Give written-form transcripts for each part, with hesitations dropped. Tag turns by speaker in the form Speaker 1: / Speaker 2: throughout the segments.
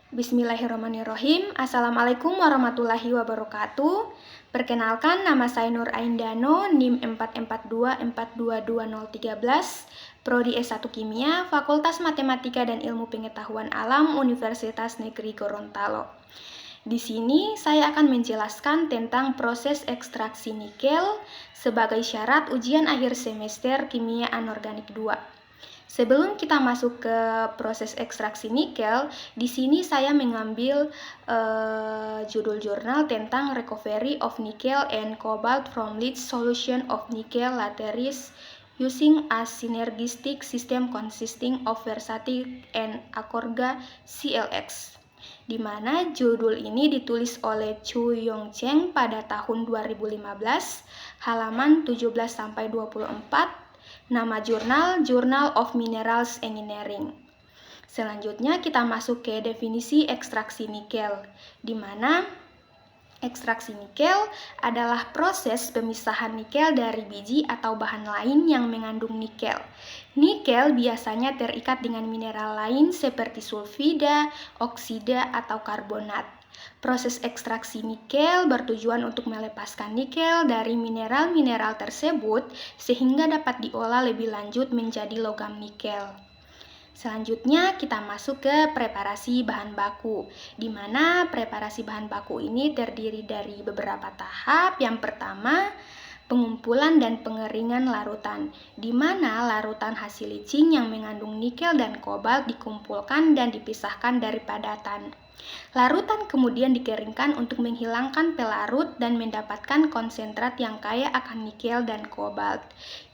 Speaker 1: Bismillahirrahmanirrahim. Assalamualaikum warahmatullahi wabarakatuh. Perkenalkan, nama saya Nur Aindano, NIM 442422013, Prodi S1 Kimia, Fakultas Matematika dan Ilmu Pengetahuan Alam, Universitas Negeri Gorontalo. Di sini saya akan menjelaskan tentang proses ekstraksi nikel sebagai syarat ujian akhir semester Kimia Anorganik 2. Sebelum kita masuk ke proses ekstraksi nikel, di sini saya mengambil judul jurnal tentang recovery of nickel and cobalt from leach solution of nickel lateris using a synergistic system consisting of Versatile and Akorga CLX. Di mana judul ini ditulis oleh Chu Yong Cheng pada tahun 2015, halaman 17-24. Nama jurnal, Journal of Minerals Engineering. Selanjutnya kita masuk ke definisi ekstraksi nikel, di mana ekstraksi nikel adalah proses pemisahan nikel dari biji atau bahan lain yang mengandung nikel. Nikel biasanya terikat dengan mineral lain seperti sulfida, oksida, atau karbonat. Proses ekstraksi nikel bertujuan untuk melepaskan nikel dari mineral-mineral tersebut sehingga dapat diolah lebih lanjut menjadi logam nikel. Selanjutnya kita masuk ke preparasi bahan baku, di mana preparasi bahan baku ini terdiri dari beberapa tahap. Yang pertama, pengumpulan dan pengeringan larutan, di mana larutan hasil leaching yang mengandung nikel dan kobalt dikumpulkan dan dipisahkan dari padatan. Larutan kemudian dikeringkan untuk menghilangkan pelarut dan mendapatkan konsentrat yang kaya akan nikel dan kobalt.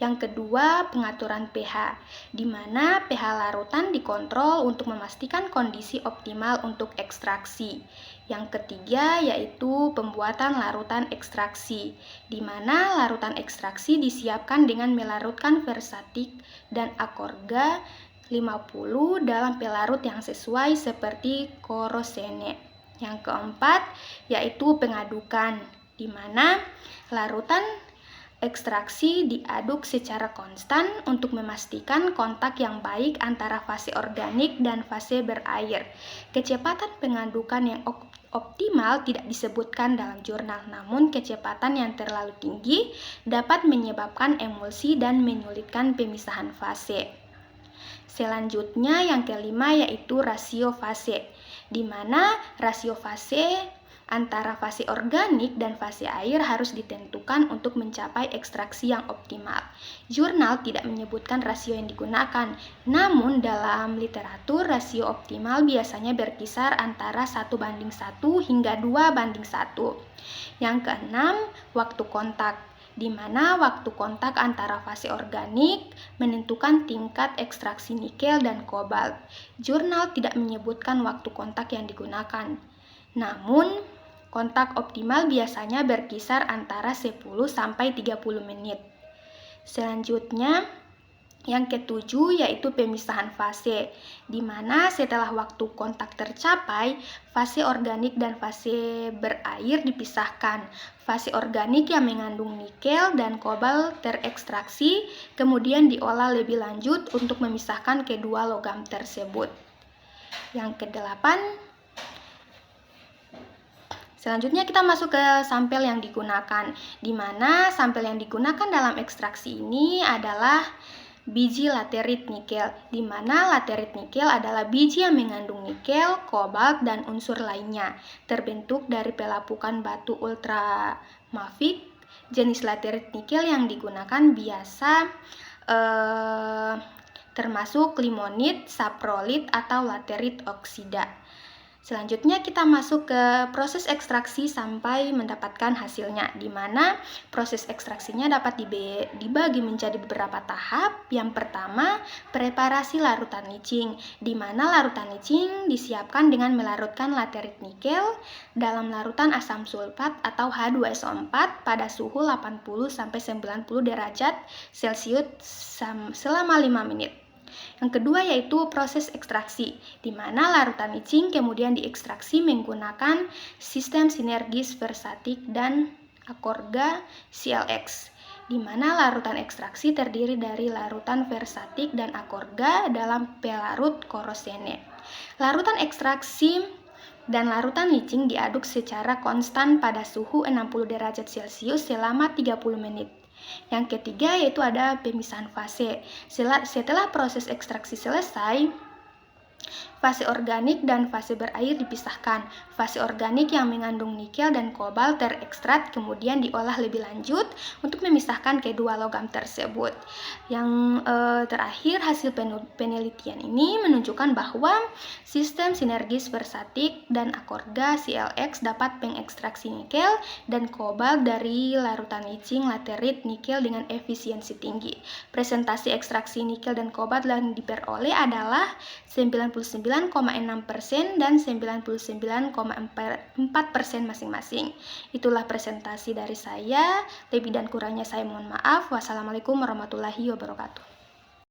Speaker 1: Yang kedua, pengaturan pH, di mana pH larutan dikontrol untuk memastikan kondisi optimal untuk ekstraksi. Yang ketiga yaitu pembuatan larutan ekstraksi, di mana larutan ekstraksi disiapkan dengan melarutkan Versatile dan Akorga 50 dalam pelarut yang sesuai seperti Corosene. Yang keempat yaitu pengadukan, di mana larutan ekstraksi diaduk secara konstan untuk memastikan kontak yang baik antara fase organik dan fase berair. Kecepatan pengadukan yang optimal tidak disebutkan dalam jurnal, namun kecepatan yang terlalu tinggi dapat menyebabkan emulsi dan menyulitkan pemisahan fase. Selanjutnya yang kelima yaitu rasio fase, di mana rasio fase antara fase organik dan fase air harus ditentukan untuk mencapai ekstraksi yang optimal. Jurnal tidak menyebutkan rasio yang digunakan, namun dalam literatur rasio optimal biasanya berkisar antara 1:1 hingga 2:1. Yang keenam, waktu kontak, di mana waktu kontak antara fase organik menentukan tingkat ekstraksi nikel dan kobalt. Jurnal tidak menyebutkan waktu kontak yang digunakan, namun kontak optimal biasanya berkisar antara 10-30 menit. Selanjutnya, yang ketujuh yaitu pemisahan fase, di mana setelah waktu kontak tercapai, fase organik dan fase berair dipisahkan. Fase organik yang mengandung nikel dan kobalt terekstraksi, kemudian diolah lebih lanjut untuk memisahkan kedua logam tersebut. Yang kedelapan, selanjutnya kita masuk ke sampel yang digunakan, di mana sampel yang digunakan dalam ekstraksi ini adalah biji laterit nikel, di mana laterit nikel adalah biji yang mengandung nikel, kobalt, dan unsur lainnya, terbentuk dari pelapukan batu ultramafik. Jenis laterit nikel yang digunakan biasa termasuk limonit, saprolit, atau laterit oksida. Selanjutnya kita masuk ke proses ekstraksi sampai mendapatkan hasilnya, di mana proses ekstraksinya dapat dibagi menjadi beberapa tahap. Yang pertama, preparasi larutan leaching, di mana larutan leaching disiapkan dengan melarutkan laterit nikel dalam larutan asam sulfat atau H2SO4 pada suhu 80-90 derajat Celcius selama 5 menit. Yang kedua yaitu proses ekstraksi, di mana larutan leaching kemudian diekstraksi menggunakan sistem sinergis Versatile dan Akorga CLX, di mana larutan ekstraksi terdiri dari larutan Versatile dan Akorga dalam pelarut Corosene. Larutan ekstraksi dan larutan licin diaduk secara konstan pada suhu 60 derajat Celcius selama 30 menit. Yang ketiga yaitu ada pemisahan fase. Setelah proses ekstraksi selesai, fase organik dan fase berair dipisahkan. Fase organik yang mengandung nikel dan kobalt terekstrak kemudian diolah lebih lanjut untuk memisahkan kedua logam tersebut. Yang terakhir, hasil penelitian ini menunjukkan bahwa sistem sinergis versatik dan akorda CLX dapat mengekstraksi nikel dan kobalt dari larutan licin laterit nikel dengan efisiensi tinggi. Presentasi ekstraksi nikel dan kobalt yang diperoleh adalah 99,6% dan 99,4% masing-masing. Itulah presentasi dari saya. Lebih dan kurangnya saya mohon maaf. Wassalamualaikum warahmatullahi wabarakatuh.